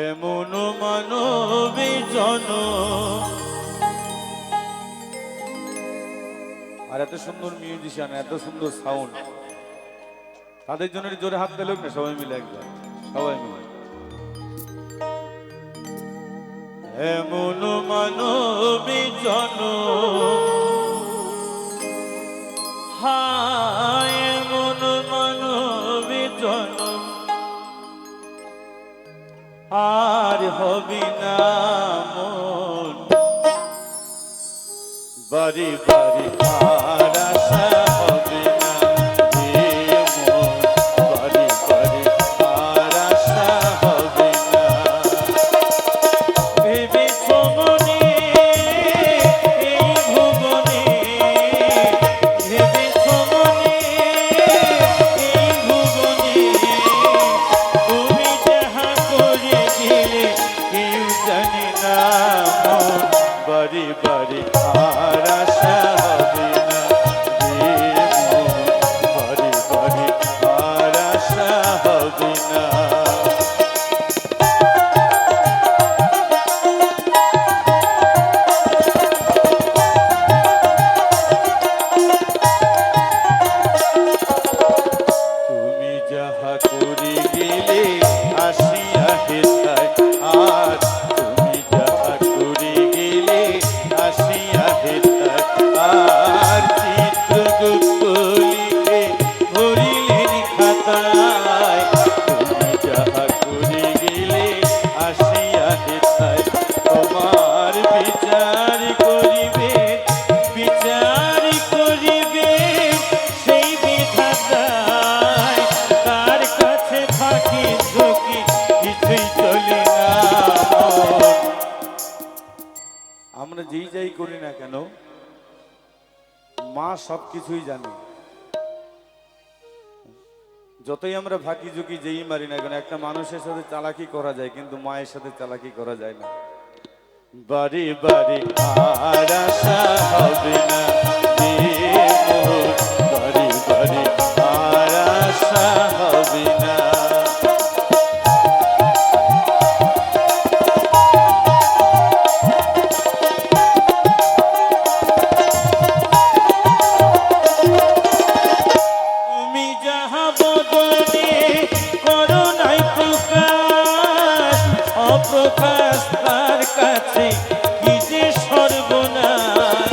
এমন মানবী জন। আর এত সুন্দর মিউজিশিয়ান, এত সুন্দর সাউন্ড, তাদের জন্য জোরে হাত দিল না সবাই মিলে একবার, সবাই মিলে। এমন মানবী জন, হায় এমন মানবী জন, আর হবি না মন বাড়ি বাড়ি আর আশা হবে না রে মন বাড়ি বাড়ি আর আশা হবে না। ভেবেছ মনে এই ভুবনে, ভেবেছ মনে এই ভুবনে, তুমি যাহা করে গেলে কেউ জানে না মন বাড়ি বাড়ি আর আশা হবে না রে মন বাড়ি বাড়ি আর আশা হবে না। তুমি যাহা করি গেলে আসিয়া হেথায়, আর তুমি যাহা করি গেলে আসিয়া হেথায়, আর চিত্রগুপ্ত লিখে ভরিলেন খাতায়। তুমি যাহা করি গেলে আসিয়া হেথায়, তোমার বিচার করিবে, বিচার করিবে সেই বিধাতায়। তার কাছে ফাঁকি ঝুঁকি কিছুই চলে না। আমরা যেই যাই করি না কেন, মা সবকিছুই জানে। যতই আমরা ফাঁকি ঝুঁকি যেই মারি না কেন, একটা মানুষের সাথে চালাকি করা যায় কিন্তু মায়ের সাথে চালাকি করা যায় না। বাড়ি বাড়ি আর আশা হবে না রে মন বাড়ি বাড়ি আর আশা হবে না। তুমি যাহা বদনে করো নাই প্রকাশ, অপ্রকাশ তার কাছে কি যে সর্বনাশ।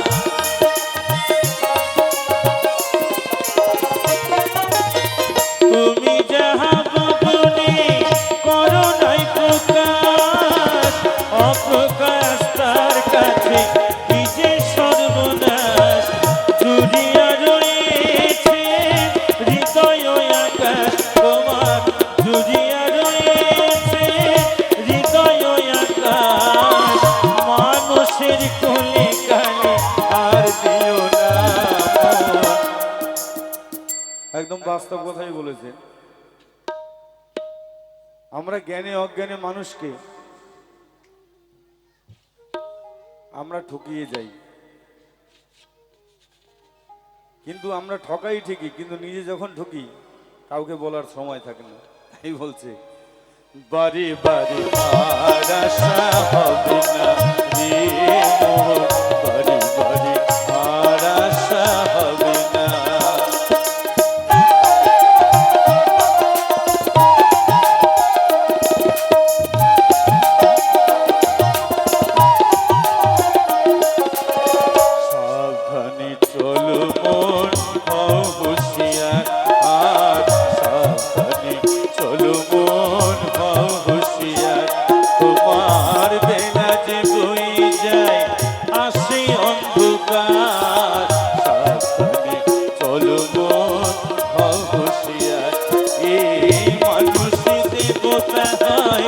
তুমি যাহা বদনে করো নাই প্রকাশ, অপ্রকাশ তার কাছে কি যে সর্বনাশ। জুড়িয়া রয়েছে হৃদয় আকাশ তোমার, জুড়িয়া রয়েছে হৃদয় আকাশ। মানুষের কোলে কালে আর দিও না মন। একদম বাস্তব কথাই বলেছেন। আমরা জ্ঞানে অজ্ঞানে মানুষকে আমরা ঠকিয়ে যাই, কিন্তু আমরা ঠকাই ঠিকই, কিন্তু নিজে যখন ঠকি কাউকে বলার সময় থাকে না। এই বলছে বাড়ি বাড়ি আর আশা হবে না রে মন বাড়ি বাড়ি আর আশা হবে না। সাবধানে চলো মন হও হুঁশিয়ার, আর সাবধানে চলো মন হও হুঁশিয়ার। তোমার বেলা যে বই যায় আসে অন্ধকার, সাবধানে চলো মন হও হুঁশিয়ার। এই মানুষ দেবতা হয়,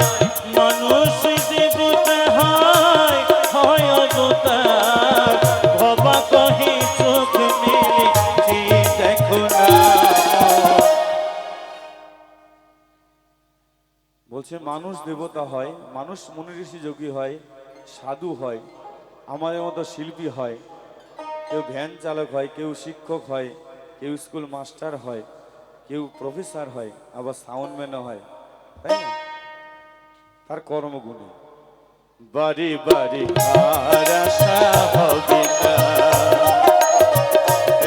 মানুষ দেবতা হয়, হয় অবতার। ভবা কহে চোখ মেলে চেয়ে দেখো না। বলছে মানুষ দেবতা হয়, মানুষ মুনি ঋষি যোগী হয়, সাধু হয়, আমাদের মতো শিল্পী হয়, কেউ ভ্যান চালক হয়, কেউ শিক্ষক হয়, কেউ স্কুল মাস্টার হয়, কেউ প্রফেসর হয়, আবার সাউন্ডম্যানও হয়, তাই না? তার কর্মগুণে। বাড়ি বাড়ি আর আশা হবে না,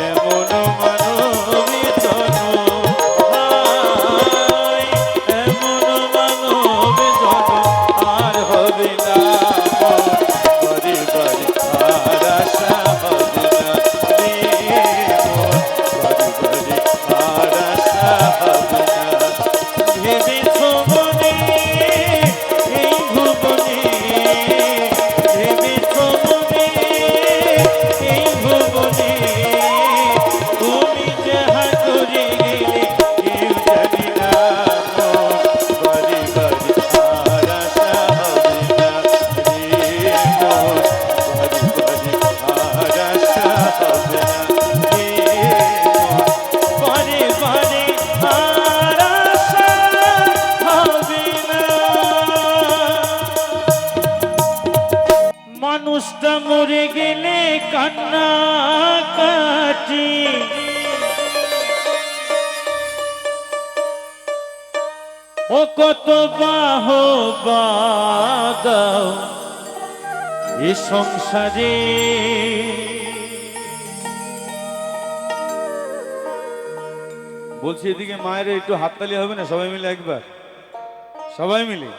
এমন মানবী জনম নাই, এমন মানবী জনম আর হবে না। বাড়ি বাড়ি আর আশা হবে না, বাড়ি বাড়ি আর আশা হবে না। ভেবেছ মনে এই ভুবনে, ভেবেছ মনে এই ভুবনে, তুমি যাহা করে গেলে কেউ জানে না। বাড়ি বাড়ি আর আশা হবে না রে মন, বাড়ি বাড়ি আর আশা হবে না রে মন, বাড়ি বাড়ি আর আশা হবে না। মানুষটা মরে গেলে কান্না কাটি, ও কত বাহবা দাও এ সংসারে। বলছি এদিকে মায়ের একটু হাততালি হবে না সবাই মিলে একবার, সবাই মিলে।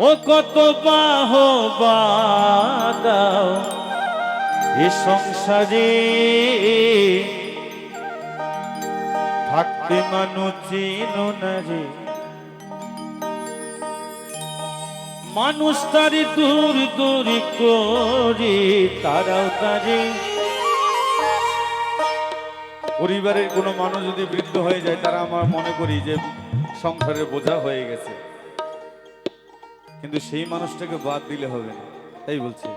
ও কত বাহবা দাও এ সংসারে, থাকতে মানুষ চিনো না রে, মানুষ তারে দূর দূর করে তারাও তারে। পরিবারের কোনো মানুষ যদি বৃদ্ধ হয়ে যায়, তারা আমার মনে করি যে সংসারের বোঝা হয়ে গেছে, কিন্তু সেই মানুষটাকে বাদ দিলে হবে না। তাই বলছি,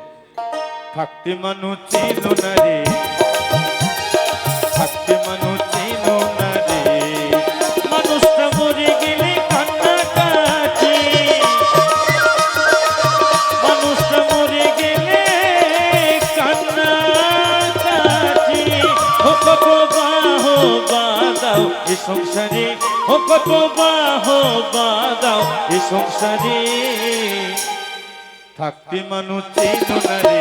থাকতে মানুষ চিনো না রে, থাকতে মানুষ চিনো না রে, মানুষটা মরে গেলে কান্না কাটি, মানুষটা মরে গেলে কান্না কাটি। ও কত বাহবা দাও এ সংসারে, ও কত বাহবা দাও এ সংসারে, থাকতে মানুষ চিনো না রে,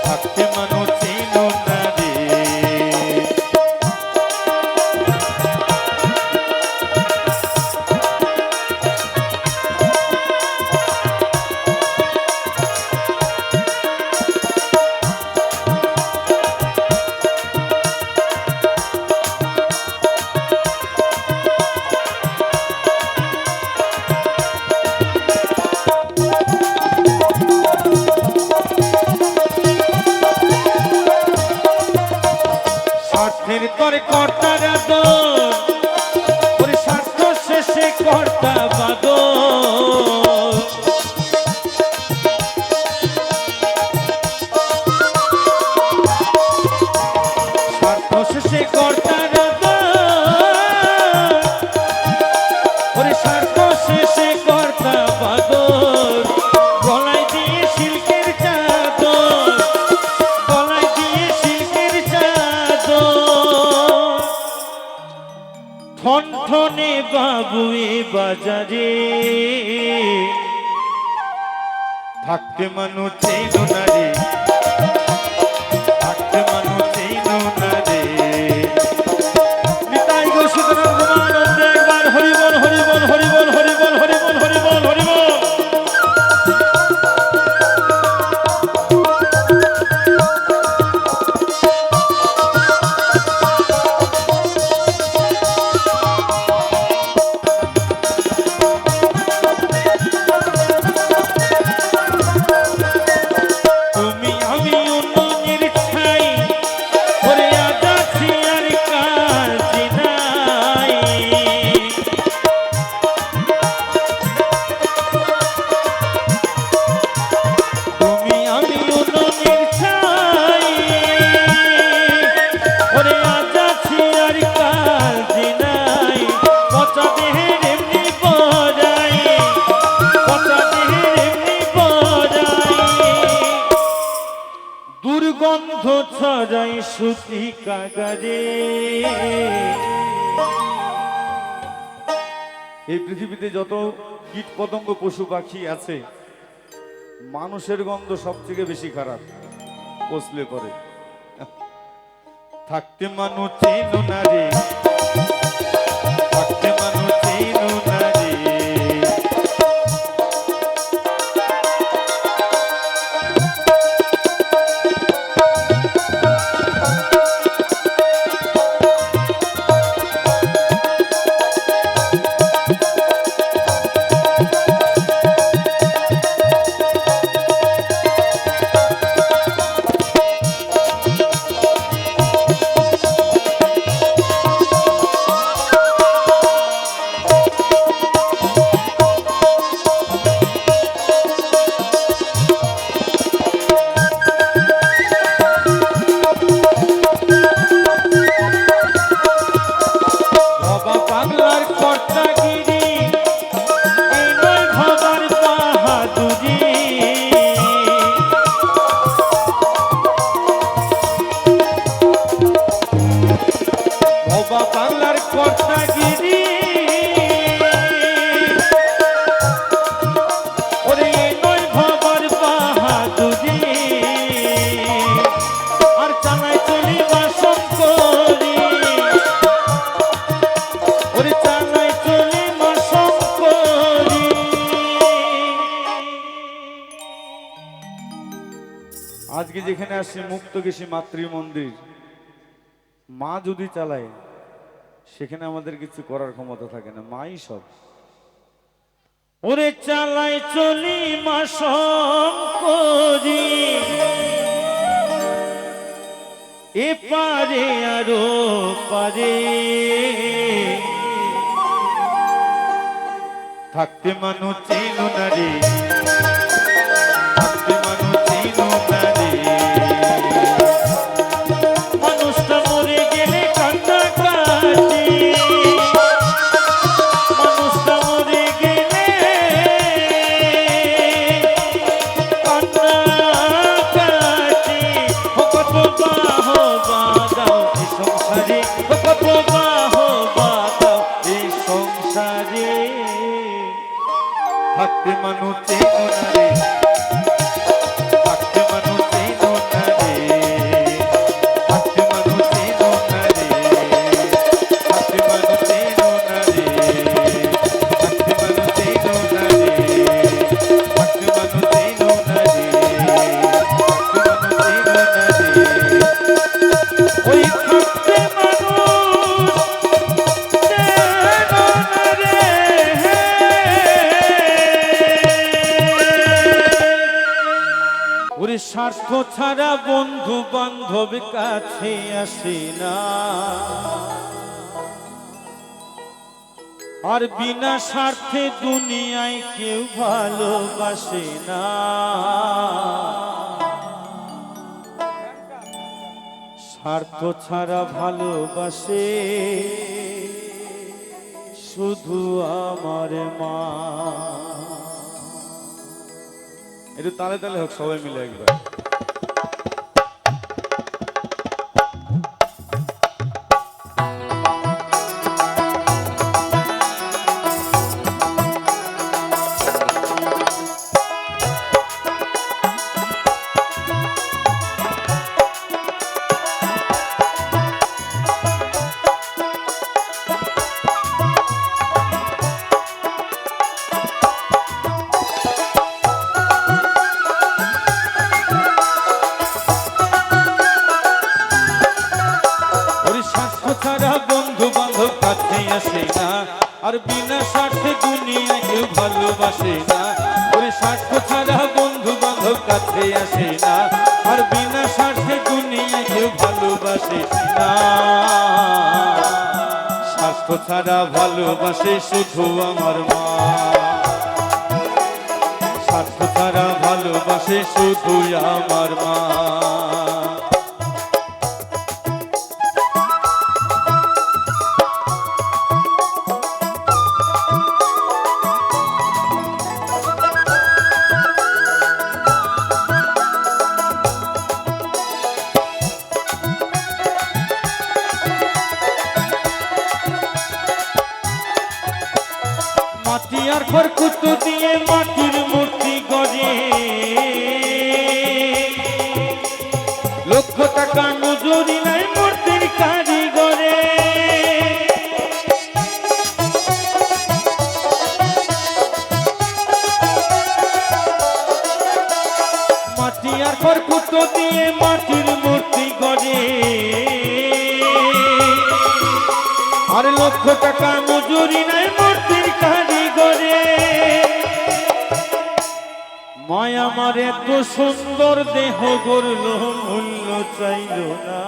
থাকতে মানুষ চিনো না রে। স্বার্থের তরে কর্তারা দোষ, ওরে স্বার্থ শেষে কর্তা বাদোষ। স্বার্থ শেষে কর্তারা দোষ, ওরে স্বার্থ শেষে কর্তা বাদোষ। গলায় দিয়ে সিল্কের চাদর, গলায় দিয়ে সিল্কের চাদর, ঠনঠনে বাবুয়ে বাজারে, থাকতে মানুষ চেনো না রে, থাকতে মানুষ চেনো না রে। নিতাই গো সীতারাম রমানন্দ একবার হরিবল হরিবল হরিবল হরিবল হরিবল হরিবল হরিবল। তুমি আমি উন্নয়নের ছাই, ওরে আগাছি আর কাজ নাই। তুমি আমি উন্নয়নের ছাই, ওরে আগাছি আর কাজ নাই। পচা দেহের এমনি পরাই, পচা দেহের এমনি পরাই, দুর্গন্ধ ছড়াই সুতি কাগারে। এই পৃথিবীতে যত কীট পতঙ্গ পশু পাখি আছে, মানুষের গন্ধ সবথেকে বেশি খারাপ পচলে পরে। থাকতে মানুষ চিনো না রে, থাকতে মানুষ চিনো না রে। আজকে যেখানে আসছে মুক্তকেশী মাতৃ মন্দির, মা যদি চালায় সেখানে আমাদের কিছু করার ক্ষমতা থাকে না, মাই সব। ওরে চালাই চলি মা শঙ্করী, এ পারে আরো পারে, থাকতে মানুষ চিনো না রে, থাকতে মানুষ চিনো না রে। মানুষটা মরে গেলে কান্না কাটি, মানুষটা মরে গেলে কান্না কাটি। ও কত বাহবা দাও এই সংসারে, ও কত বাহবা দাও এই সংসারে, থাকতে মানুষ চিনো না রে, থাকতে মানুষ চিনো না রে, থাকতে মানুষ চিনো না রে, থাকতে মানুষ চিনো না রে, থাকতে মানুষ চিনো না রে, থাকতে মানুষ চিনো না রে, থাকতে মানুষ চিনো না রে। ওই থাকতে মানুষ চিনো না রে। ওরে স্বার্থ ছাড়া বন্ধু বান্ধব কাছে আসে না, আর বিনা স্বার্থে দুনিয়ায় কেউ ভালোবাসে না। স্বার্থ ছাড়া ভালোবাসে শুধু আমার মা। একটু তালে তালে হোক, সবাই মিলে একবার। আসে না, আর বিনা স্বার্থে দুনিয়া কেউ ভালোবাসে না। ওরে স্বার্থ ছাড়া বন্ধু বান্ধব কাছে আসে না, আর বিনা স্বার্থে দুনিয়া কেউ ভালোবাসে না। স্বার্থ ছাড়া ভালোবাসে শুধু আমার মা, স্বার্থ ছাড়া ভালোবাসে শুধু আমার মা। মাটি আর খড়কুটো দিয়ে মাটির মূর্তি গড়ে, লক্ষ টাকা মজুরি নাই মূর্তির কারিগরে। মাটি আর খড়কুটো দিয়ে মাটির মূর্তি গড়ে, আর লক্ষ টাকা মজুরি নাই মূর্তির কারিগরে। মায়া আমার এত সুন্দর দেহ গড়ল মূল্য চাইল না,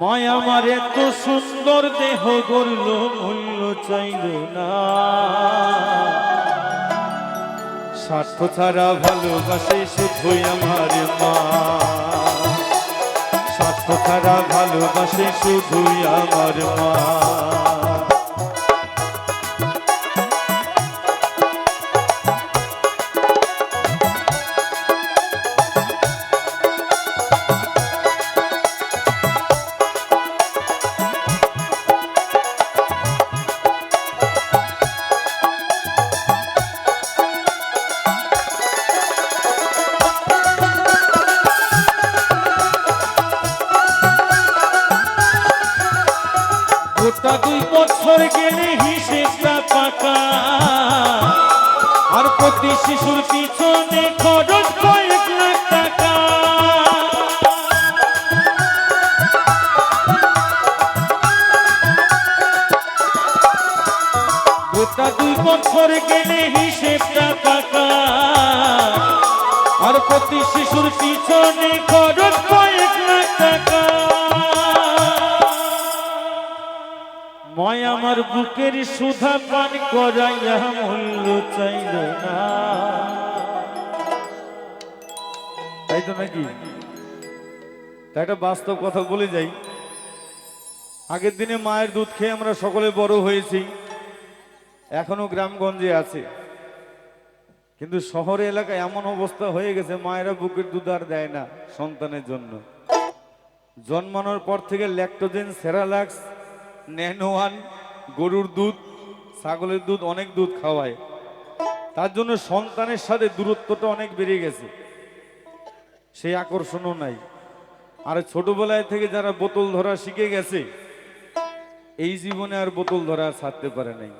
মায়া আমার এত সুন্দর দেহ গড়ল মূল্য চাইল না। স্বার্থ ছাড়া ভালোবাসে শুধুই আমার মা, স্বার্থ ছাড়া ভালোবাসে শুধুই আমার মা। গোটা 2 বছর গেলে হিসেবটা পাকা, আর প্রতি শিশুর পিছনে খরচ কয়েক লাখ টাকা। গোটা 2 বছর গেলে হিসেবটা পাকা, আর প্রতি শিশুর পিছনে খরচ কয়েক লাখ টাকা। মায়া আমার বুকের সুধা পান করাইয়া মূল্য চাইল না। তাই তো নাকি? তাই একটা বাস্তব কথা বলে যাই। আগের দিনে মায়ের দুধ খেয়ে আমরা সকলে বড় হয়েছি, এখনো গ্রামগঞ্জে আছে, কিন্তু শহরে এলাকায় এমন অবস্থা হয়ে গেছে মায়েরা বুকের দুধ আর দেয় না সন্তানের জন্য। জন্মানোর পর থেকে ল্যাকটোজেন, সেরালাক্স, ন্যানোয়ান, গরুর দুধ, ছাগলের দুধ, অনেক দুধ খাওয়ায়। তার জন্য সন্তানের সাথে দূরত্বটা অনেক বেড়ে গেছে, সেই আকর্ষণও নাই। আর ছোটবেলায় থেকে যারা বোতল ধরা শিখে গেছে, এই জীবনে আর বোতল ধরা ছাড়তে পারে নাই।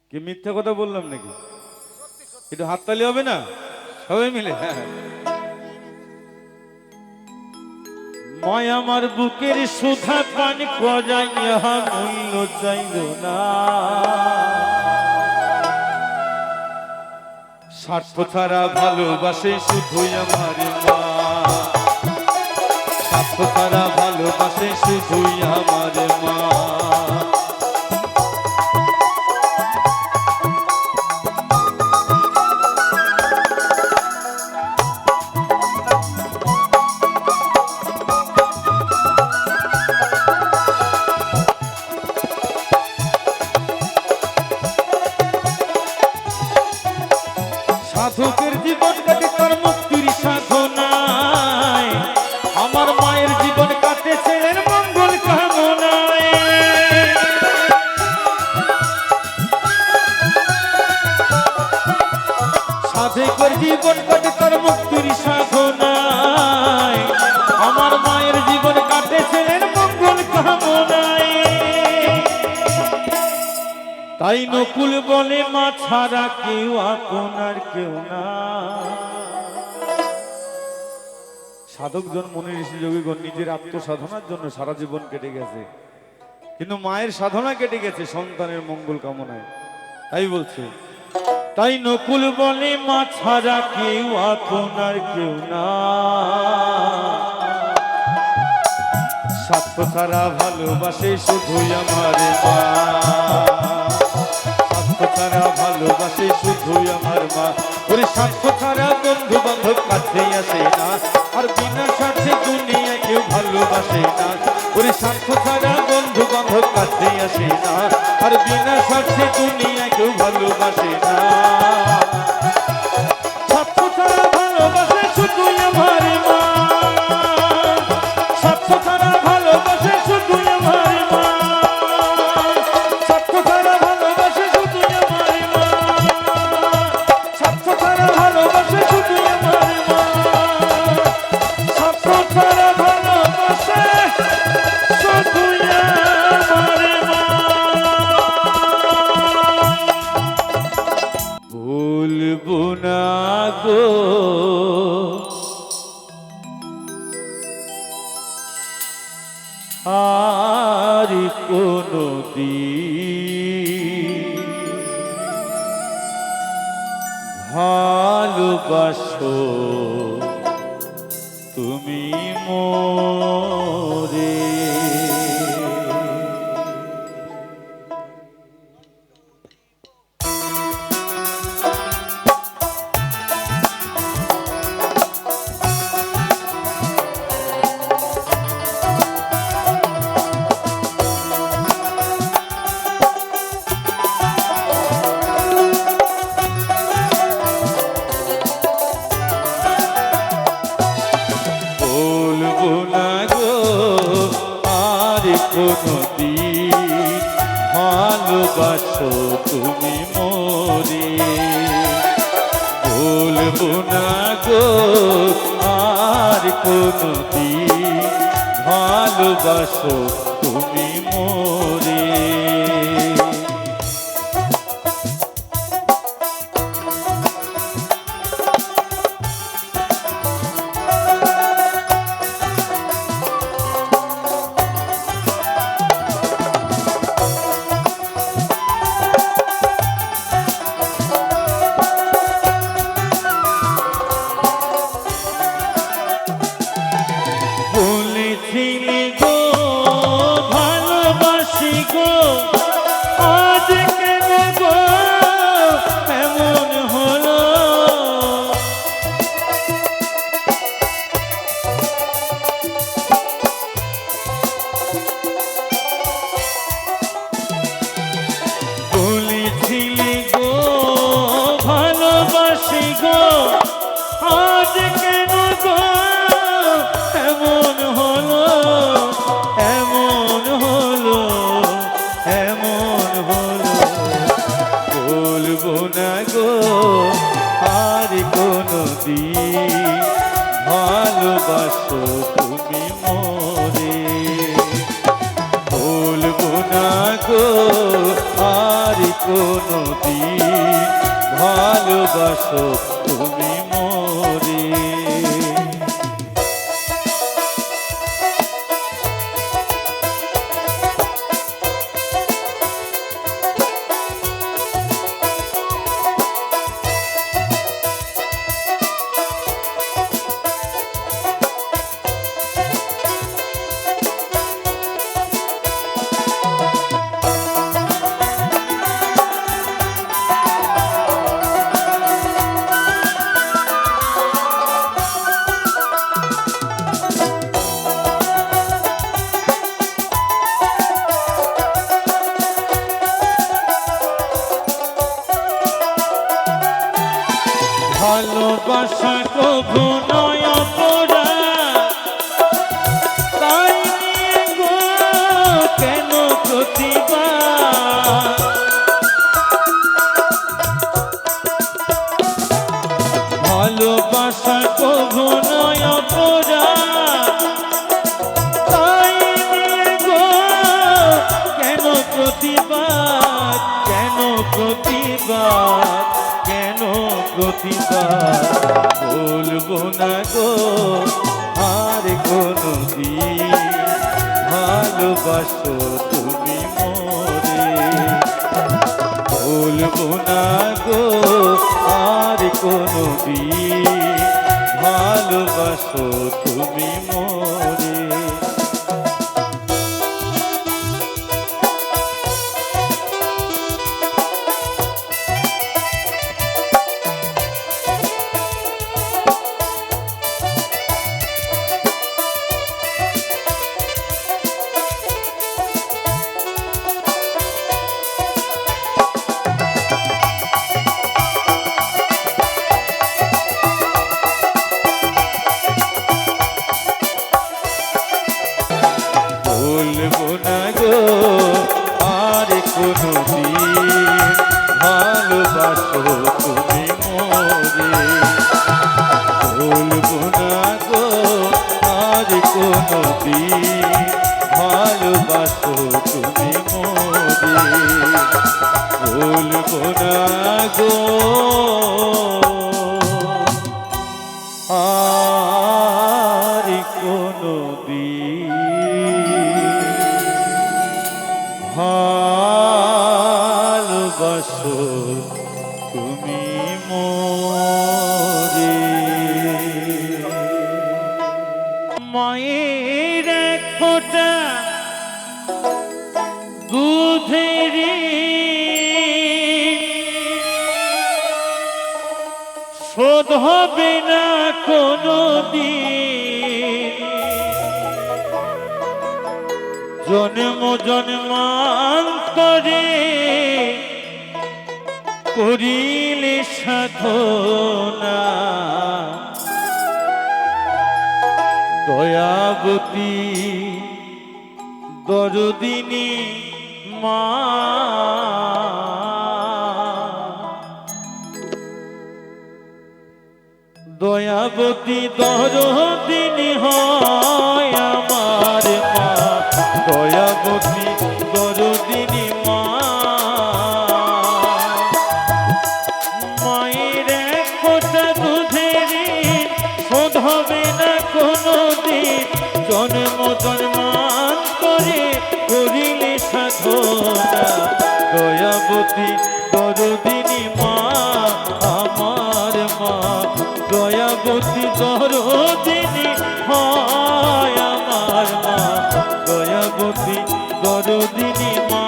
কি মিথ্যা কথা বললাম নাকি? একটু হাততালি হবে না সবাই মিলে? মায়া আমার বুকের সুধা পান করাইয়া মূল্য চাইল না। স্বার্থ ছাড়া ভালোবাসে শুধুই আমার মা, স্বার্থ ছাড়া ভালোবাসে শুধুই আমার মা। সাধকের জীবন কাটে তার মুক্তির সাধনায়, আমার মায়ের জীবন কাটেছে মঙ্গল কামনায়। সাধকের জীবন কাটে তার মুক্তির সাধনায়, আমার মায়ের জীবন কাটেছে মঙ্গল কামনায়। তাই নকুল বলে মা ছাড়া কেউ আপনার কেউ না। সাধকজন, মুনি ঋষি যোগীগণ নিজের আত্মসাধনার জন্য সারা জীবন কেটে গেছে, কিন্তু মায়ের সাধনা কেটে গেছে সন্তানের মঙ্গল কামনায়। তাই বলছে, তাই নকুল বলে মা ছাড়া কেউ আপনার কেউ না। স্বার্থ ছাড়া ভালোবাসে শুধুই আমার মা, স্বার্থ ছাড়া ভালোবাসে শুধুই আমার মা। ওরে স্বার্থ ছাড়া বন্ধু বান্ধব কাছে আসে না, আর বিনা স্বার্থে দুনিয়া কেউ ভালোবাসে না। ওরে স্বার্থ ছাড়া বন্ধু বান্ধব কাছে আসে না, আর বিনা স্বার্থে দুনিয়া কেউ ভালোবাসে না। স্বার্থ ছাড়া ভালোবাসে শুধুই আমার মা, স্বার্থ ছাড়া ভালোবাসে শুধুই আমার মা। কোনো দিন ভালোবাসো তুমি মোরে। কোনো দিন ভালোবাসো তুমি মোরে, বলবো না গো আর কোনো দিন ভালোবাসো তুমি মোরে। বলেছিলি গো ভালোবাসি গো, আজ কেন গো এমন হলো। বলেছিলি গো ভালোবাসি গো, আজ কেন গো এমন হলো, এমন হলো, এমন হলো। বলবো না গো আর কোনো দিন ভালোবাসো তুমি মোরে, বলবো না গো আর কোনো দিন ভালোবাসো তুমি মোরে। ভালোবাসা কভু নয় অপরাধ, তাই নিয়ে গো কেন প্রতিবাদ। ভালোবাসা কভু নয় অপরাধ, তাই নিয়ে গো কেন প্রতিবাদ, কেন প্রতিবাদ, কেন প্রতিবাদ। বলবো না গো আর কোনো দিন ভালোবাসো তুমি মোরে, বলবো না গো আর কোনো দিন ভালোবাসো তুমি মোরে। বলবো না গো আর কোনো দিন ভালোবাসো তুমি মোরে, বলবো না গো আর কোনো দিন ভালোবাসো তুমি মোরে, বলবো না গো আর কোনো দিন ভালোবাসো তুমি মোরে। মায়ের এক ফোঁটা দুধের শোধ হবে না কোনো দিন, জন্ম জন্মান্তরে করিলে সাধনা। দয়াবতী দরদিনী মা, দয়াবতী দরদিনী হয় আমার মা, দয়াবতী দরদিনী মা। মায়ের এক ফোঁটা দুধের শোধ হবে না কোনো দিন, জন্ম জন্মান্তরে করিলে সাধনা। দয়াবতী দরদিনী মা আমার মা, দয়াবতী দরদিনী হয় আমার মা, দয়াবতী দরদিনী মা।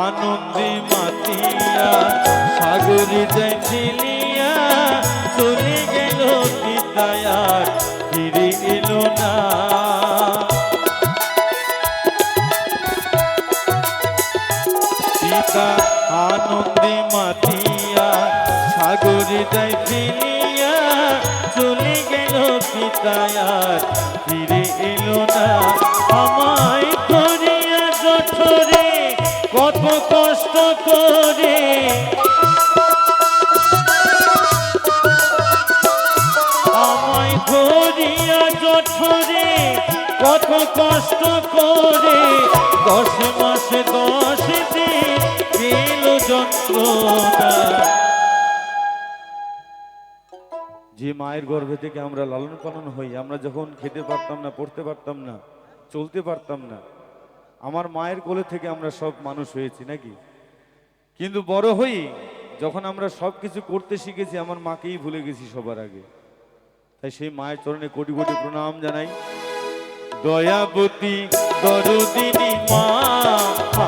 আনন্দে মাতিয়া সাগরে দেখলিয়া চলে গেল পিতায়া, ফিরে এলো না। পিতা আনন্দে মাতিয়া সাগরে দেখলিয়া চলে গেল পিতায়া, ফিরে এলো না। আমায় ধরিয়া জঠরে কত কষ্ট করে, আমায় ধরিয়া জঠরে কত কষ্ট করে, 10 মাসে 10 দিন গেল যন্ত্রণা। যে মায়ের গর্ভে থেকে আমরা লালন পালন হই, আমরা যখন খেতে পারতাম না, পড়তে পারতাম না, চলতে পারতাম না, আমার মায়ের কোলে থেকে আমরা সব মানুষ হয়েছি নাকি? কিন্তু বড় হই যখন আমরা সব কিছু করতে শিখেছি, আমার মাকেই ভুলে গেছি সবার আগে। তাই সেই মায়ের চরণে কোটি কোটি প্রণাম জানাই। দয়াবতী দরদিনী মা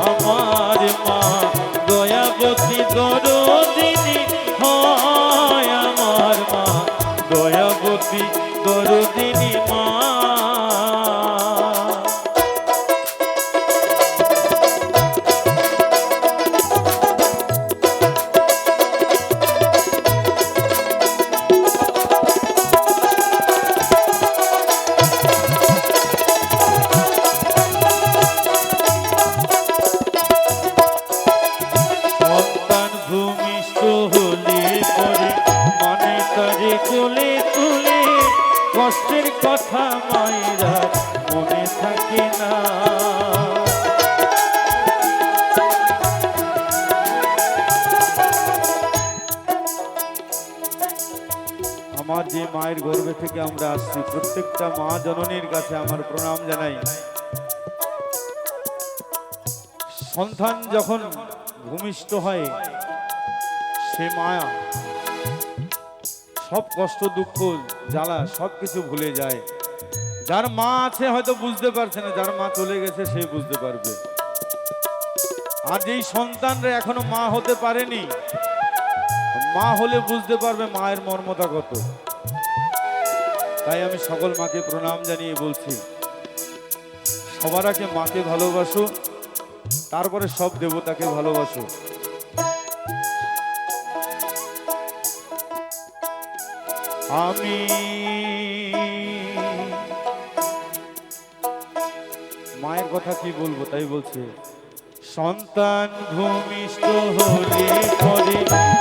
আমার মা, দয়াবতী দরদিনী হয় আমার মা, দয়াবতী দরদিনী মা। কোলে তুলে কষ্টের কথা মায়েরা মনে থাকে না। আমার যে মায়ের গর্ভে থেকে আমরা আসছি, প্রত্যেকটা মা জননীর কাছে আমার প্রণাম জানাই। সন্তান যখন ভূমিষ্ঠ হয়, সে মায়া সব কষ্ট দুঃখ জ্বালা সবকিছু ভুলে যায়। যার মা আছে হয়তো বুঝতে পারছে না, যার মা চলে গেছে সে বুঝতে পারবে। আর যেই সন্তানরা এখনো মা হতে পারেনি, মা হলে বুঝতে পারবে মায়ের মর্মতা কত। তাই আমি সকল মাকে প্রণাম জানিয়ে বলছি, সবার আগে মাকে ভালোবাসো, তারপরে সব দেবতাকে ভালোবাসো। আমি মায়ের কথা কি বলবো, তাই বলছে সন্তান ভূমিষ্ঠ হলে পরে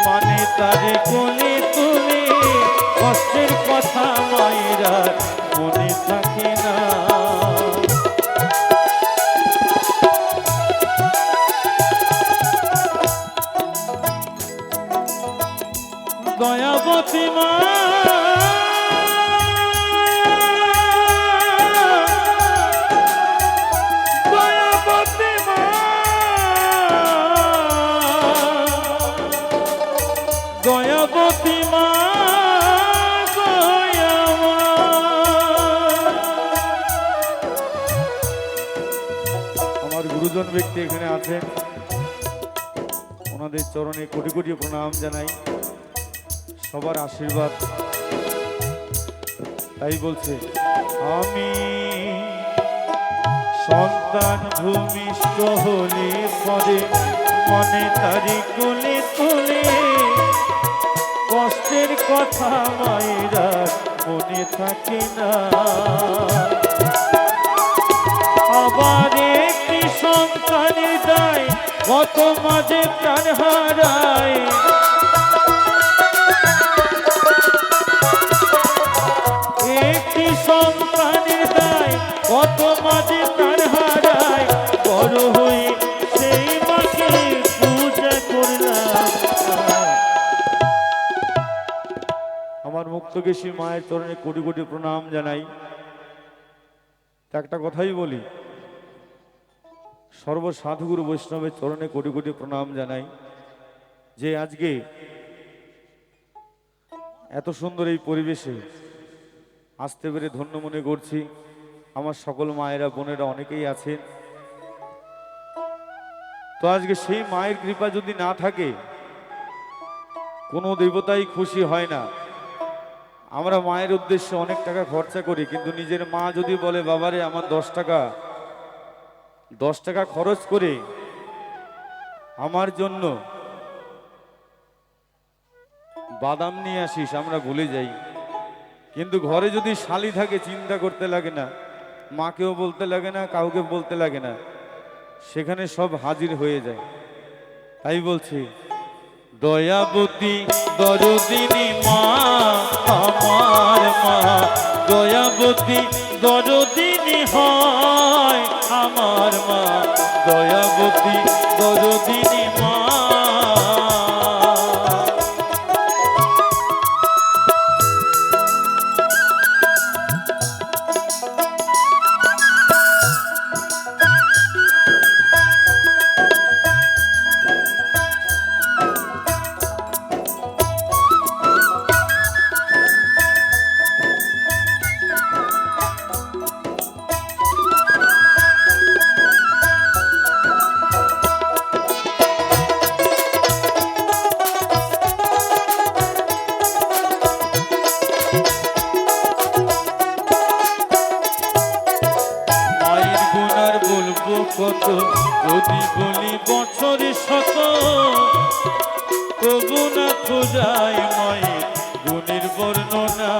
মানে তারে কোলে তুলে কষ্টের কথা মায়েরা মনে থাকে না। দয়াবতী মা দয়াবতী মা আমার গুরুজন ব্যক্তি এখানে আছেন, ওনাদের চরণে কোটি কোটি প্রণাম জানাই, সবার আশীর্বাদ। তাই বলছে আমি সন্তান ভূমিষ্ঠ হলে পরে মনে তারি কোলে তুলে কষ্টের কথা মায়েরা মনে থাকে না। আবার একটি সন্তানের দায় কত মাঝে প্রাণ হারায়, একটি সন্তানের দায় কত মাঝে প্রাণ হারায়, বড় হয়ে সেই মাকে পূজা করলাম। আমার মুক্তকেশী মায়ের চরণে কোটি কোটি প্রণাম জানাই। একটা কথাই বলি, সর্বসাধুগুরু বৈষ্ণবের চরণে কোটি কোটি প্রণাম জানাই, যে আজকে এত সুন্দর এই পরিবেশে আসতে পেরে ধন্য মনে করছি। আমার সকল মায়েরা বোনেরা অনেকেই আছেন, তো আজকে সেই মায়ের কৃপা যদি না থাকে কোনো দেবতাই খুশি হয় না। আমরা মায়ের উদ্দেশ্যে অনেক টাকা খরচা করি, কিন্তু নিজের মা যদি বলে বাবারে আমার 10 টাকা খরচ করে আমার জন্য বাদাম নিয়ে আসিস, আমরা ভুলে যাই। কিন্তু ঘরে যদি শালি থাকে চিন্তা করতে লাগে না, মাকেও বলতে লাগে না, কাউকে বলতে লাগে না, সেখানে সব হাজির হয়ে যায়। তাই বলছি দয়াবতী দরদিনী মা আমার মা, দয়াবতী দরদিনী হয় আমার মা, দয়াবতী দরদিনী মা। কত যদি বলি বছরে শত, তবু না খোঁজায় মায়ের গুণের বর্ণনা।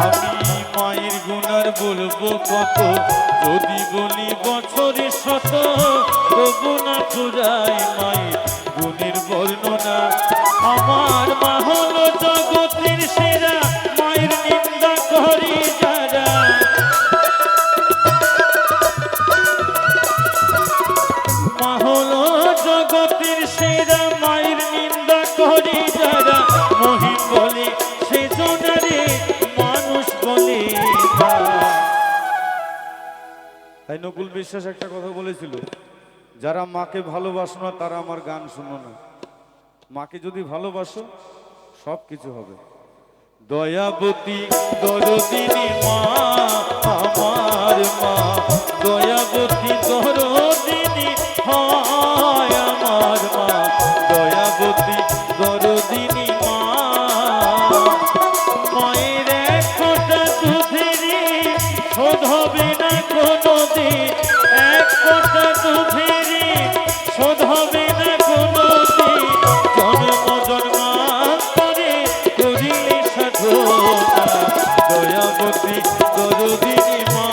আমি মায়ের গুণার বলবো কত, যদি বলি বছরে শত, তবু না খোঁজায় মায়ের গুণের বর্ণনা। আমার মা হলো জগতের সেরা, মায়ের নিন্দা করি যারা, মা হলো জগতের সেরা, মায়ের নিন্দা করি যারা, মহিম বলে সে জনারে মানুষ বলে। তাই নকুল বিশ্বাস একটা কথা বলেছিল, যারা মাকে ভালোবাসো না তারা আমার গান শুনো না, মাকে যদি ভালোবাসো সব কিছু হবে। দয়াবতী দরদিনী মা আমার মা, দয়াবতী দরদিনী হয় আমার মা, দয়াবতী দরদিনী মা। মায়ের এক ফোঁটা দুধেরই শোধ হবে না কোনোদিন, এক ফোঁটা দুধেরই শোধ হবে না কোনোদিন, জন্ম জন্মান্তরে করিলে সাধনা। দয়াবতী দরদিনী মা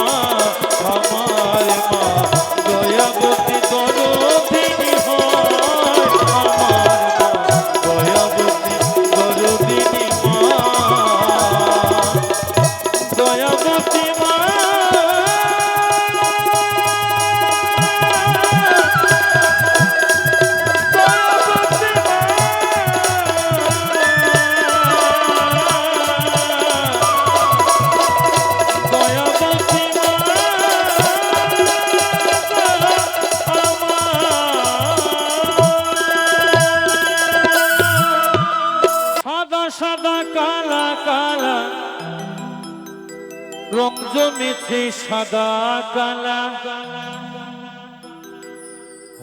জমেছে সাদা কালা,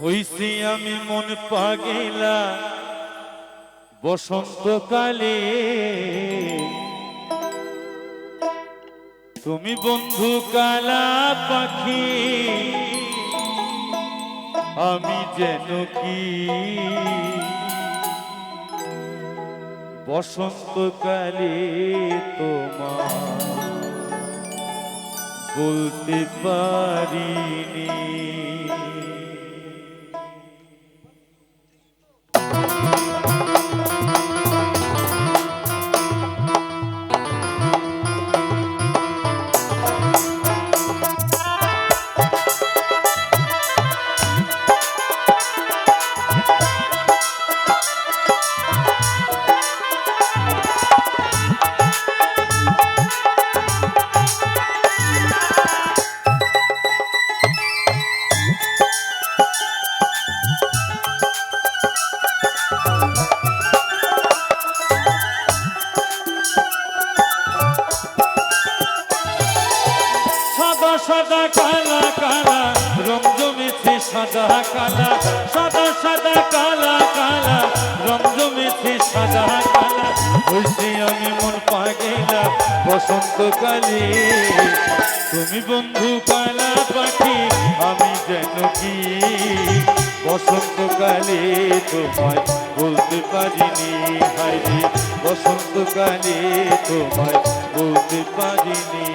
হইছি আমি মন পাগেলা বসন্তকালে। তুমি বন্ধু কালা পাখি, আমি যেন কি বসন্তকালে তোমার বলতে পারিনি। সাদা কালা কালা রং জমেছে সাদা কালা, সাদা সাদা কালা কালা রং জমেছে সাদা কালা, হইছি আমি মন পাগেলা বসন্তকালে। তুমি বন্ধু কালা পাখি, আমি যেন কি বসন্তকালে তোমায় বলতে পারিনি। হায়রে বসন্তকালে তোমায় বলতে পারিনি।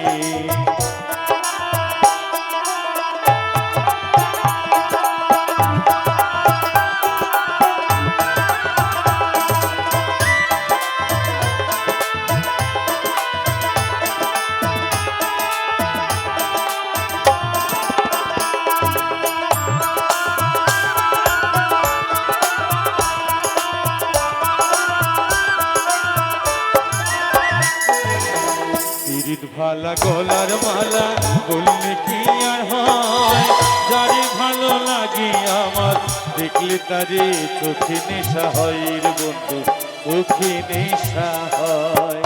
ভালা গলার মালা বললে কি আর হয়, যারে ভালো লাগে আমার দেখলে তারে চোখে নেশা হয় রে বন্ধু, চোখে নেশা হয়।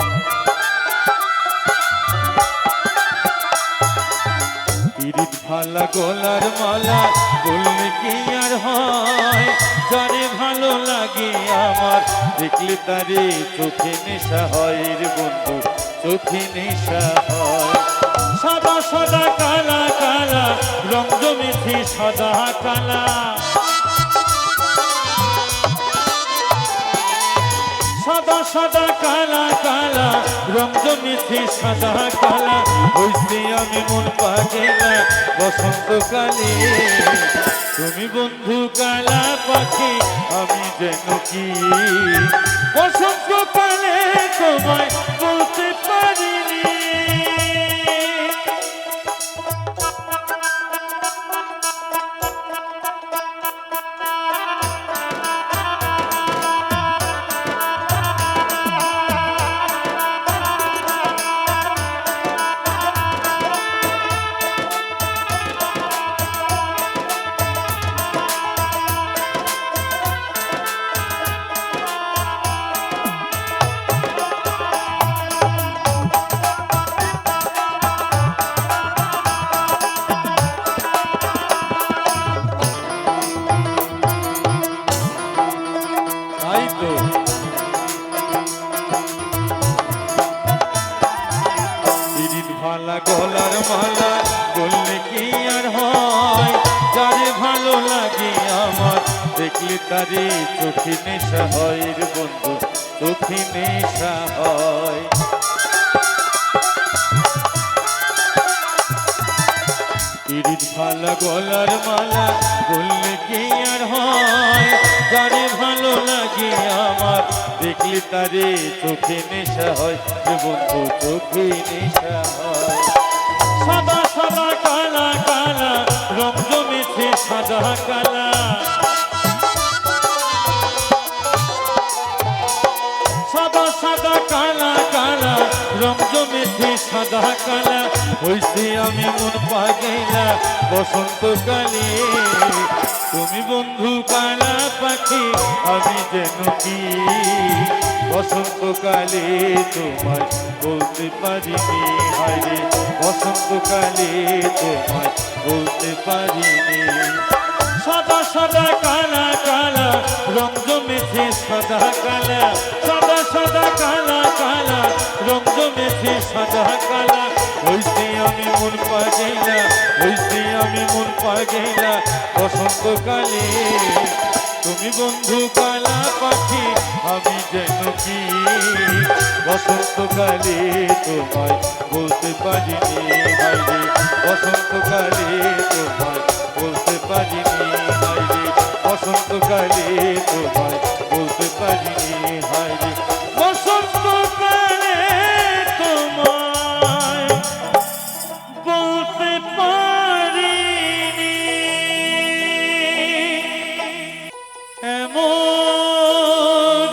পিরিত ভালা গলার মালা বললে কি আর হয়, যারে ভালো লাগে আমার দেখলে তারে চোখে নেশা হয় রে বন্ধু, চোখে নেশা হয়। সাদা সাদা কালা কালা রং জমেছে সাদা কালা, সাদা সাদা কালা কালা রং জমেছে সাদা কালা, হইছি আমি মন পাগেলা বসন্তকালে। তুমি বন্ধু কালা পাখি, আমি যেন কি বসন্তকালে তোমায় বলতে পারিনি। ভালা গলার মালা বললে কি আর হয়, যারে ভালো লাগে আমার দেখলে তারে চোখে নেশা হয় রে বন্ধু, চোখে নেশা হয়। পিরিত ভালা গলার মালা বললে কি আর হয়, যারে ভালো লাগে আমার দেখলে তারে চোখে নেশা হয় রে বন্ধু, চোখে নেশা হয়। সাদা সাদা কালা কালা রং জমেছে সাদা কালা, সাদা সাদা কালা কালা রং জমেছে সাদা কালা, হইছি আমি মন পাগেলা বসন্তকালে। তুমি বন্ধু কালা পাখি আমি যেন কি বসন্তকালে তোমায় বলতে পারিনি হায়রে বসন্তকালে তোমায় বলতে পারিনি সাদা সাদা কালা কালা রং জমেছে সাদা কালা সাদা সাদা কালা কালা রং জমেছে সাদা কালা হইছে আমি মন পাগেলা হইছে আমি মন পাগেলা বসন্তকালে তুমি বন্ধু কালা পাখি আমি যেন কি বসন্তকালে তোমায় বলতে পারিনি হায়রে বসন্তকালে তোমায় বলতে পারিনি হায়রে বসন্তকালে তোমায় বলতে পারিনি হায়রে বসন্তকালে তোমায় বলতে পারিনি এমন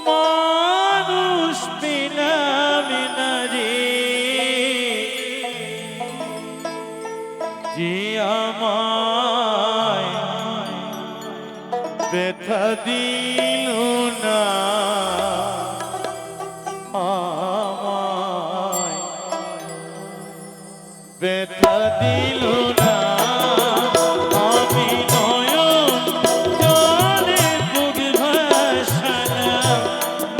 মানুষ পেলাম না রে যে আমায় ব্যথা দিল না আমায় ব্যথা দিল না আমি নয়ন জলে বুক ভাসালাম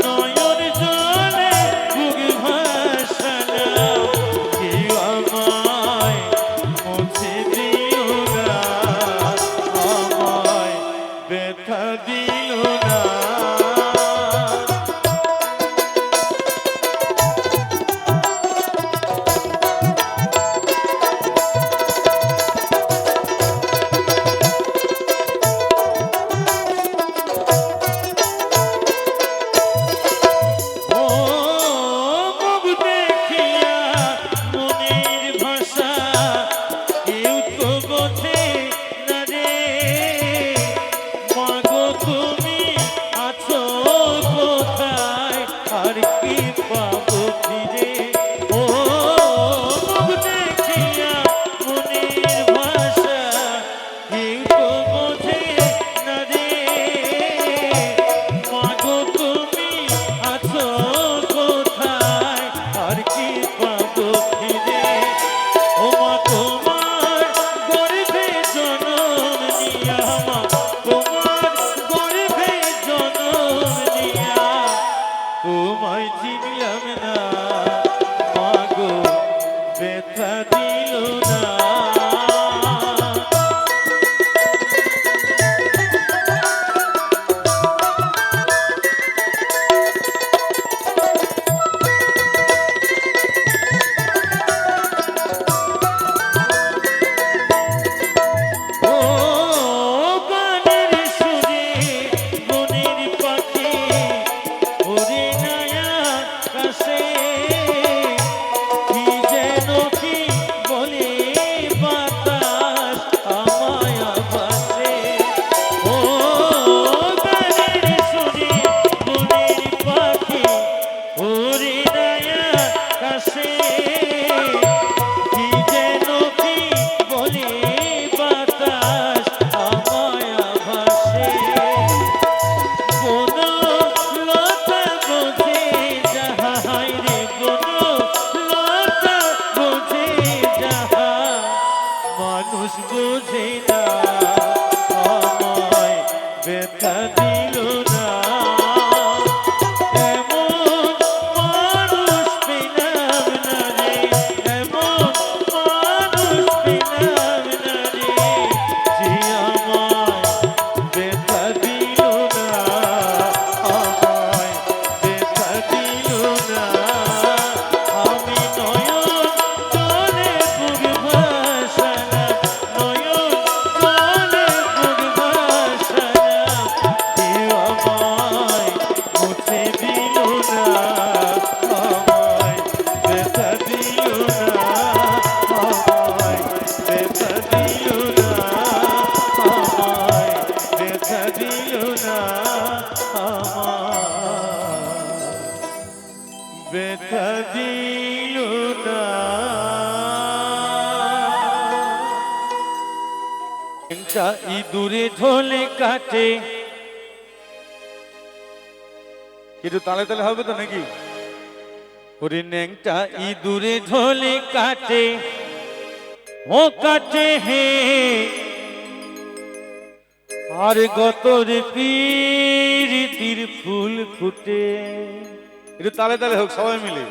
নয়ন জলে বুক ভাসালাম কেউ আমায় মুছে দিল না আমায় ব্যথা দিল না ইঁদুরে ঢোলে কাটে, একটু তালে তালে হবে তো নাকি? ওরে ন্যাংটা ইঁদুরে ঢোলে কাটে, ও কাটে হে, আর গতরে প্রীতির ফুল ফুটে। একটু তালে তালে হোক সবাই মিলে।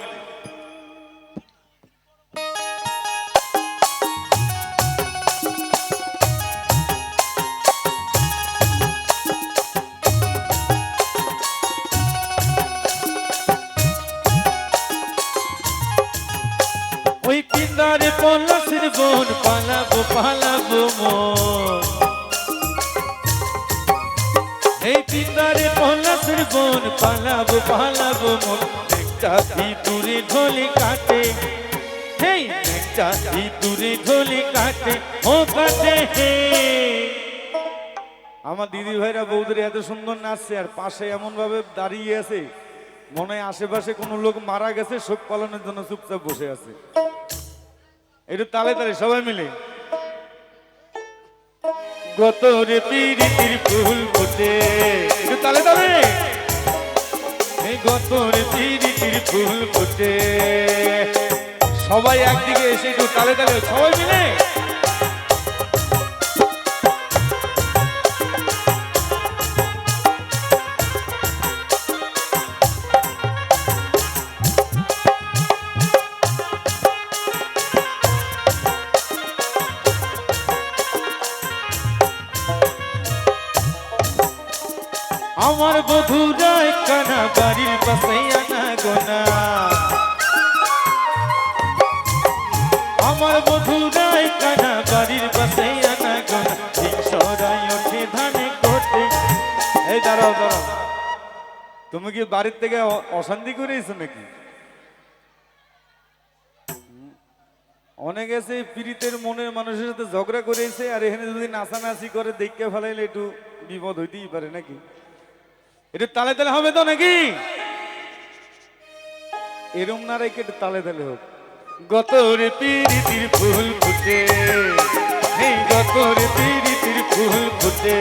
ওই পিন্দারে পলাশের বোন, পালাবো পালাবো মন। এই পিন্দারে পলাশের বোন, পালাবো পালাবো মন। একটা ইঁদুরে ঢোলে কাটে, এই একটা ইঁদুরে ঢোলে কাটে, ও কাটে হে। আমার দিদি ভাইরা বৌদের এত সুন্দর নাচছে, আর পাশে এমন ভাবে দাঁড়িয়ে আছে মনে হয় আশেপাশে কোনো লোক মারা গেছে, শোক পালনের জন্য চুপচাপ বসে আছে। একটু তালে তালে সবাই মিলে। গতরে প্রীতির ফুল ফুটে, একটু তালে তালে। এই গতরে প্রীতির ফুল ফুটে, সবাই একদিকে এসে একটু তালে তালে সবাই মিলে। আমার বধুরা কানা বাড়ির পাশে আনা গোনা, আমার বধুরা কানা বাড়ির পাশে আনা গোনা। সরাই ওঠে ধানে কোটে। এই দাঁড়াও দাঁড়াও, তুমি কি বাড়ির থেকে অশান্তি করেছো নাকি? অনেক আছে পীড়িতের মনের মানুষের সাথে ঝগড়া করেছে, আর এখানে যদি নাচানাচি করে দেখতে ফেলাইলে একটু বিপদ হইতেই পারে নাকি? একটু তালে তালে হবে তো নাকি? এরম না রেখে একটু তালে তালে হোক। গতরে প্রীতির ফুল ফুটে, এই গতরে প্রীতির ফুল ফুটে।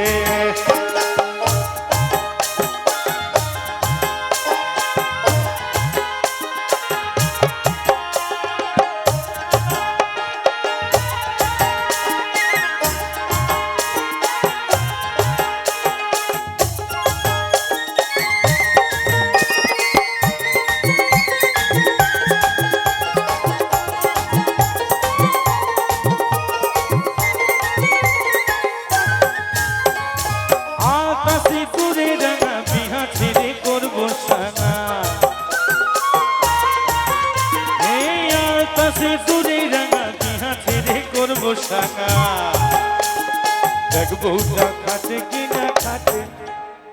খাটে কি না খাটে,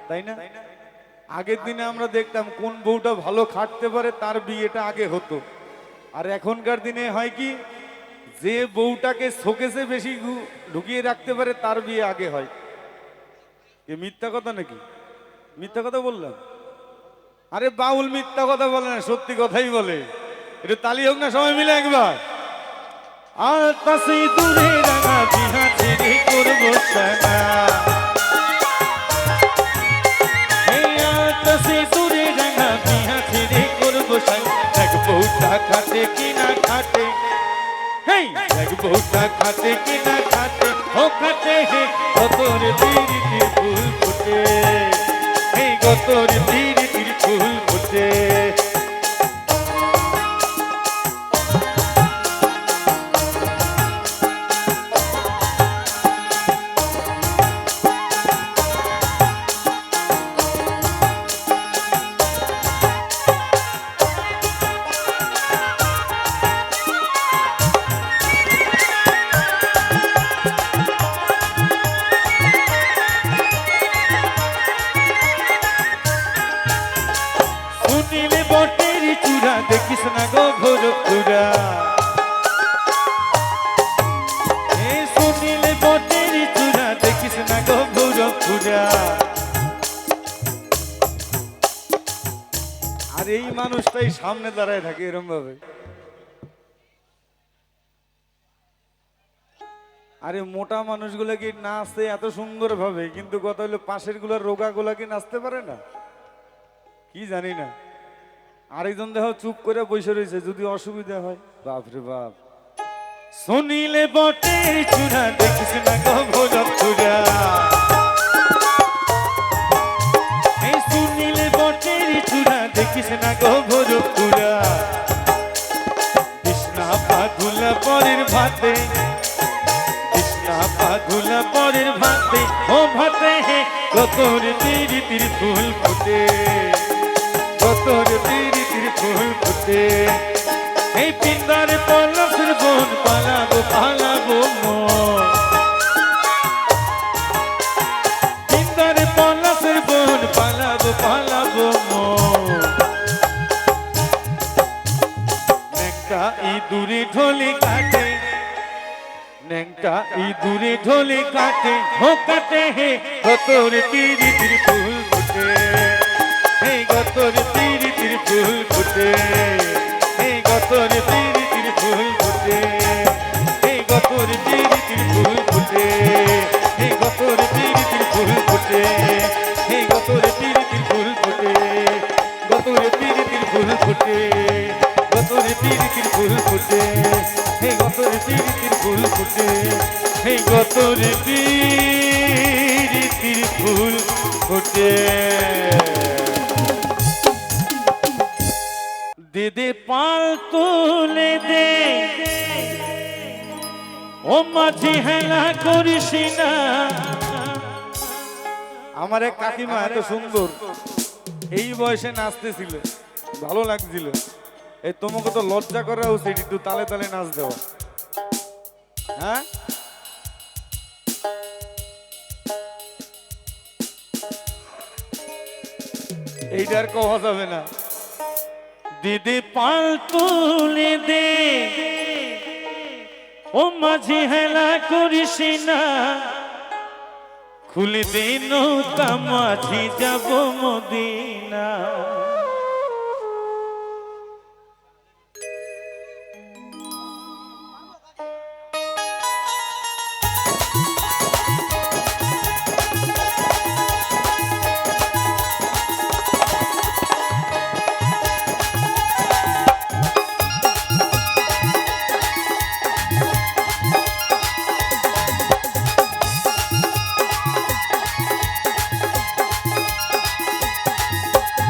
তাই না? আগের দিনে আমরা দেখতাম কোন বউটা ভালো খাটতে পারে তার বিয়েটা আগে হতো, আর এখনকার দিনে হয় কি, যে বউটাকে শোকেসে বেশি ঢুকিয়ে রাখতে পারে তার বিয়ে আগে হয়। এ মিথ্যা কথা নাকি? মিথ্যা কথা বললাম? আরে বাউল মিথ্যা কথা বলে না, সত্যি কথাই বলে। একটু তালি হোক না সবাই মিলে একবার। আর পাশে দূরে রাঙা বিহা ছেড়ে করবো সানা, দূরে রাঙা বিহা ছেড়ে করবো সানা। এক বউটা খাটে কি না খাটে, এক বউটা খাটে কি না খাটে, ও খাটে হে। গতর প্রীতির ফুল ফুটে, এই গতর প্রীতির ফুল ফুটে। দেখিস না গো ঘোর পুরা, শুনিলে বটের চূড়া, দেখিস না গো ঘোর পুরা। আর এই মানুষটাই সামনে দাঁড়ায় থাকে এরম ভাবে। আরে মোটা মানুষগুলো কি নাচে এত সুন্দর ভাবে, কিন্তু কথা হলো পাশের গুলার রোগা গুলা কি নাচতে পারে না, কি জানি না। আরেকজন দেখো চুপ করে বসে রয়েছে, যদি অসুবিধা হয়। বাপরে বাপ। শুনিলে বটের চূড়া দেখিস না গো ভৈরব চূড়া, এই শুনিলে বটের চূড়া দেখিস না গো ভৈরব চূড়া, কৃষ্ণা পাগুলা পরের ভাতে, কৃষ্ণা পাগুলা পরের ভাতে, ও ভাতে হে কতর তিরি তিরি ফুল ফুটে, কতর তিরি তিরি ফুল ফুটে, এই পিন্দার পলাশের বোন পালাবো পালাবো মন, পিন্দার পলাশের বোন পালাবো পালাবো মন, নেংটা ইঁদুরে ঢোলে কাটে, নেংটা ইঁদুরে ঢোলে কাটে, হো কাটে হে কতর তিরি তিরি ফুল ফুটে, হে কতর তিরি তিরি ফুল ফুটে, গতর তিরি তিরি ফুল ফুটে, এই গতর তিরি তিরি ফুল ফুটে, এই গতর তিরি তিরি ফুল ফুটে, এই গতর তিরি তিরি ফুল ফুটে, গতর তিরি তিরি ফুল ফুটে, গতর তিরি তিরি ফুল ফুটে, এই গতর তিরি তিরি ফুল ফুটে, এই গতর তিরি তিরি ফুল ফুটে। দে দে পাল তুলে দে, ও মাঝি হেলা করিস না। আমার এক কাকিমা এত সুন্দর এই বয়সে নাচতেছিল, ভালো লাগছিল। এই তোমাকে তো লজ্জা করা উচিত, একটু তালে তালে নাচ দেওয়া। হ্যাঁ, এইটা আর কওয়া যাবে না। দিদি পাল তুলে দে, ও মাঝি হেলা করিস না, খুলে দে নৌকা মাঝি যাব মদিনা।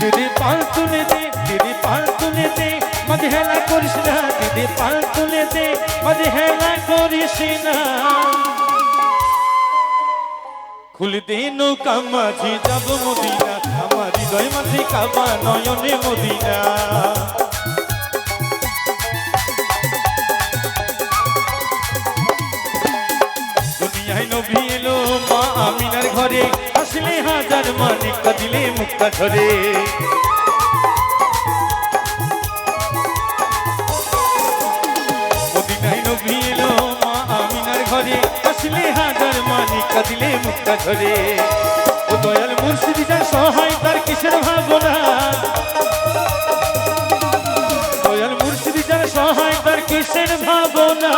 দিদি পাল তুলে দে, দিদি পাল তুলে দে, মাঝে হেলা করিস না, দিদি পাল তুলে দে, মাঝে হেলা করিস না, খুলে দে নৌকা মাঝি যাব মদিনা, আমার হৃদয় মাঝে কাবা নয়নে মদিনা। দুনিয়ায় নবী এলো মা আমিনার ঘরে, আসলে হাজার মানিক দিলে মুক্তা ঝরে, মদিনায় নবী এলো মা আমিনার ঘরে, আসলে হাজার মানিক দিলে মুক্তা ঝরে। ও দয়াল মুর্শিদ যার সহায় তার কিসের ভাবনা, দয়াল মুর্শিদ যার সহায় তার কিসের ভাবনা।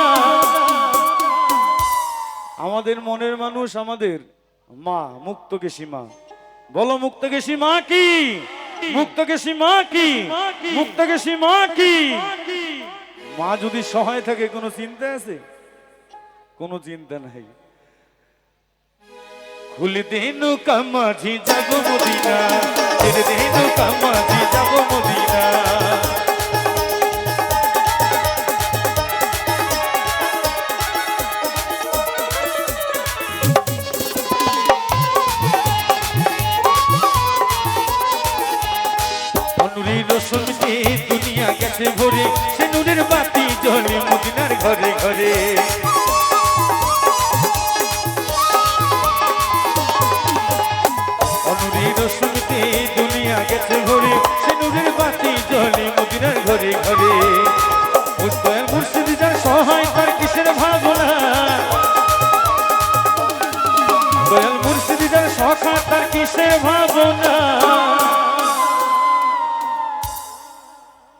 আমাদের মনের মানুষ আমাদের মা, মুক্তকেশী মা। বলো মুক্তকেশী মা কি, মুক্তকেশী মা কি, মুক্তকেশী মা কি। মা যদি সহায় থাকে কোনো চিন্তা আছে? কোনো চিন্তা নাই। খুলে দে নৌকা মাঝি যাব মদিনা, ছেড়ে দে নৌকা মাঝি যাব মদিনা। রসুনতে দুনিয়া গেছে ভরে, সে নূরের বাতি জ্বলে মদিনার ঘরে ঘরে। অনুরি রসুনতে দুনিয়া গেছে ভরে, সে নূরের বাতি জ্বলে মদিনার ঘরে ঘরে। দয়াল মুর্শিদ যার সহায় তার কিসের ভাবনা, দয়াল মুর্শিদ যার সখা তার কিসের ভাবনা।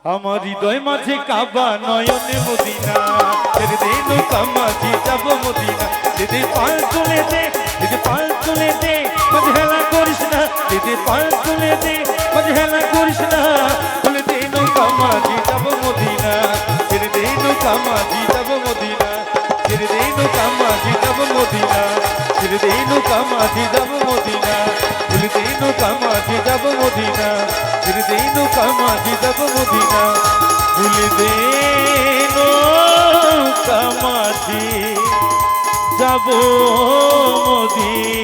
আমার হৃদয় মাঝে কাবা নয়নে মদিনা, ছেড়ে দে নৌকা মাঝি যাব মদিনা, দিদি পাল তুলে দে, দিদি পাল তুলে দে, মাঝে হেলা করিস না, দিদি পাল তুলে দে, মাঝে হেলা করিস না, খুলে দে নৌকা মাঝি যাব মদিনা, ছেড়ে দে নৌকা মাঝি যাব মদিনা, ছেড়ে দে নৌকা মাঝি যাব মদিনা, ছেড়ে দে নৌকা মাঝি যাব মদিনা, খুলে দে নৌকা মাঝি যাব মদিনা, ছেড়ে দে নৌকা মাঝি যাব মদিনা, খুলে দে নৌকা মাঝি যাব মদিনা।